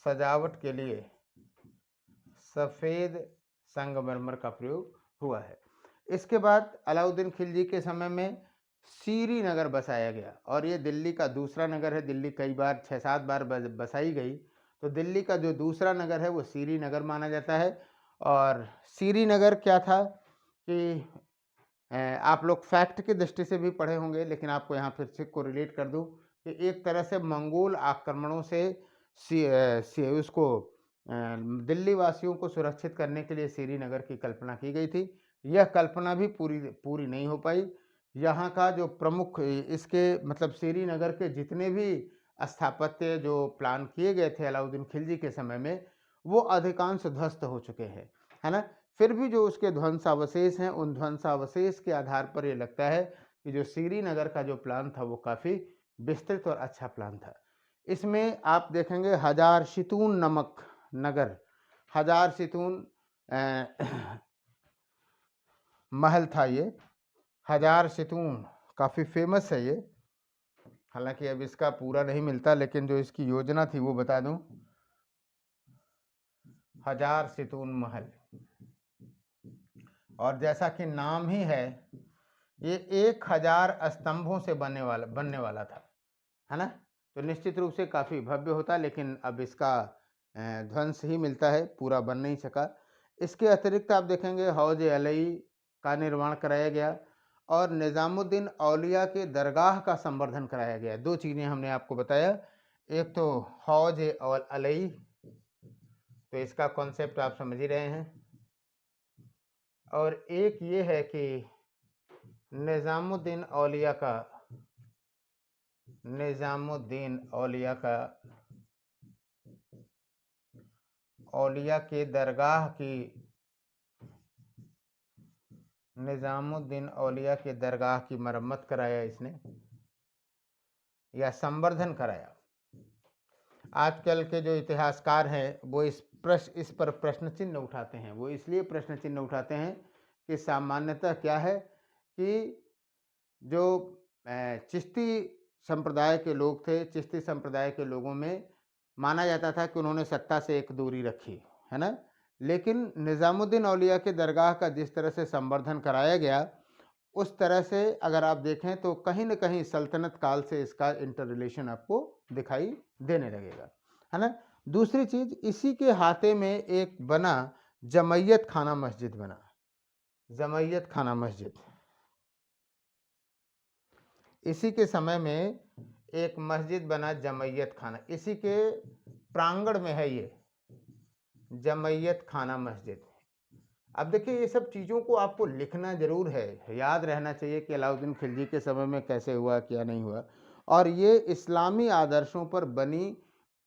सजावट के लिए सफ़ेद संगमरमर का प्रयोग हुआ है। इसके बाद अलाउद्दीन खिलजी के समय में श्रीनगर बसाया गया। और ये दिल्ली का दूसरा नगर है। दिल्ली कई बार 6-7 बार बसाई गई, तो दिल्ली का जो दूसरा नगर है वो श्रीनगर माना जाता है। और श्रीनगर क्या था कि आप लोग फैक्ट की दृष्टि से भी पढ़े होंगे, लेकिन आपको यहाँ फिर से को रिलेट कर दूँ कि एक तरह से मंगोल आक्रमणों से उसको दिल्ली वासियों को सुरक्षित करने के लिए श्रीनगर की कल्पना की गई थी। यह कल्पना भी पूरी नहीं हो पाई। यहाँ का जो प्रमुख, इसके मतलब श्रीनगर के जितने भी स्थापत्य जो प्लान किए गए थे अलाउद्दीन खिलजी के समय में, वो अधिकांश ध्वस्त हो चुके हैं, है ना। फिर भी जो उसके ध्वंसावशेष हैं, उन ध्वंसावशेष के आधार पर ये लगता है कि जो श्रीनगर का जो प्लान था वो काफ़ी विस्तृत और अच्छा प्लान था। इसमें आप देखेंगे हजार शितून नमक नगर, हजार शितून महल था ये। हजार शितून काफ़ी फेमस है ये। हालांकि अब इसका पूरा नहीं मिलता, लेकिन जो इसकी योजना थी वो बता दूं। हजार शितून महल, और जैसा कि नाम ही है, ये 1000 स्तंभों से बनने वाला था, है ना। तो निश्चित रूप से काफ़ी भव्य होता, लेकिन अब इसका ध्वंस ही मिलता है, पूरा बन नहीं सका। इसके अतिरिक्त आप देखेंगे हौज अलई का निर्माण कराया गया और निज़ामुद्दीन औलिया के दरगाह का संवर्धन कराया गया। दो चीज़ें हमने आपको बताया, एक तो हौज अलई, तो इसका कॉन्सेप्ट आप समझ ही रहे हैं, और एक ये है कि निज़ामुद्दीन औलिया के दरगाह की, निज़ामुद्दीन औलिया के दरगाह की मरम्मत कराया इसने या संवर्धन कराया। आजकल के जो इतिहासकार हैं वो इस पर प्रश्न चिन्ह उठाते हैं। वो इसलिए प्रश्न चिन्ह उठाते हैं कि सामान्यतः क्या है कि जो चिश्ती संप्रदाय के लोग थे, चिश्ती संप्रदाय के लोगों में माना जाता था कि उन्होंने सत्ता से एक दूरी रखी है ना, लेकिन निज़ामुद्दीन औलिया के दरगाह का जिस तरह से संवर्धन कराया गया, उस तरह से अगर आप देखें तो कहीं न कहीं सल्तनत काल से इसका इंटर रिलेशन आपको दिखाई देने लगेगा, है ना। दूसरी चीज़, इसी के हाथे में एक बना जमैयत खाना मस्जिद बना, जमैयत खाना मस्जिद। इसी के समय में एक मस्जिद बना जमैयत खाना, इसी के प्रांगण में है ये जमैयत खाना मस्जिद। अब देखिए, ये सब चीज़ों को आपको लिखना जरूर है, याद रहना चाहिए कि अलाउद्दीन खिलजी के समय में कैसे हुआ, क्या नहीं हुआ। और ये इस्लामी आदर्शों पर बनी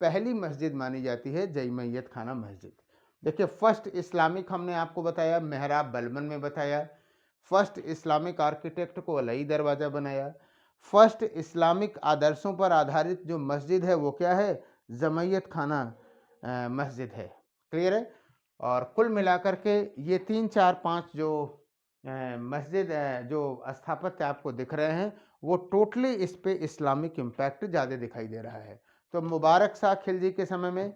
पहली मस्जिद मानी जाती है, जमैयत खाना मस्जिद। देखिए, फर्स्ट इस्लामिक हमने आपको बताया, मेहराब बलबन में बताया। फर्स्ट इस्लामिक आर्किटेक्ट को अलई दरवाज़ा बनाया। फर्स्ट इस्लामिक आदर्शों पर आधारित जो मस्जिद है वो क्या है, जमैयत खाना मस्जिद है। क्लियर है। और कुल मिलाकर के ये 3, 4, 5 जो मस्जिद जो स्थापत्य आपको दिख रहे हैं, वो टोटली इस पे इस्लामिक इम्पैक्ट ज़्यादा दिखाई दे रहा है। तो मुबारक शाह खिलजी के समय में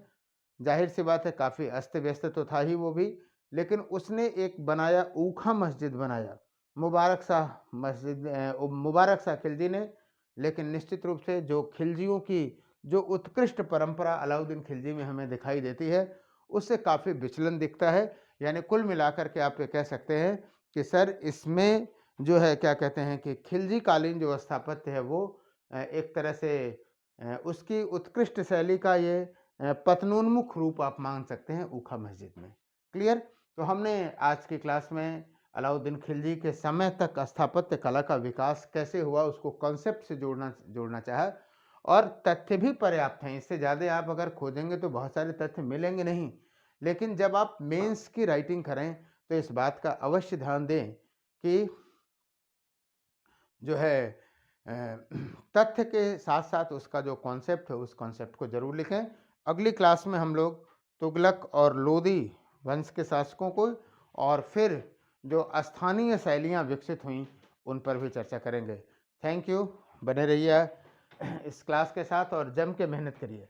जाहिर सी बात है काफ़ी अस्त व्यस्त तो था ही वो भी, लेकिन उसने एक बनाया, ऊखा मस्जिद बनाया मुबारक शाह खिलजी ने। लेकिन निश्चित रूप से जो खिलजियों की जो उत्कृष्ट परंपरा अलाउद्दीन खिलजी में हमें दिखाई देती है, उससे काफ़ी विचलन दिखता है। यानी कुल मिलाकर के आप ये कह सकते हैं कि सर इसमें जो है क्या कहते हैं कि खिलजी कालीन जो स्थापत्य है वो एक तरह से उसकी उत्कृष्ट शैली का ये पतनोन्मुख रूप आप मान सकते हैं ऊखा मस्जिद में। क्लियर। तो हमने आज की क्लास में अलाउद्दीन खिलजी के समय तक स्थापत्य कला का विकास कैसे हुआ उसको कॉन्सेप्ट से जोड़ना चाहा, और तथ्य भी पर्याप्त हैं। इससे ज़्यादा आप अगर खोजेंगे तो बहुत सारे तथ्य मिलेंगे नहीं, लेकिन जब आप मेंस की राइटिंग करें तो इस बात का अवश्य ध्यान दें कि जो है तथ्य के साथ साथ उसका जो कॉन्सेप्ट है उस कॉन्सेप्ट को जरूर लिखें। अगली क्लास में हम लोग तुगलक और लोदी वंश के शासकों को और फिर जो स्थानीय शैलियाँ विकसित हुई उन पर भी चर्चा करेंगे। थैंक यू, बने रहिए इस क्लास के साथ और जम के मेहनत करिए।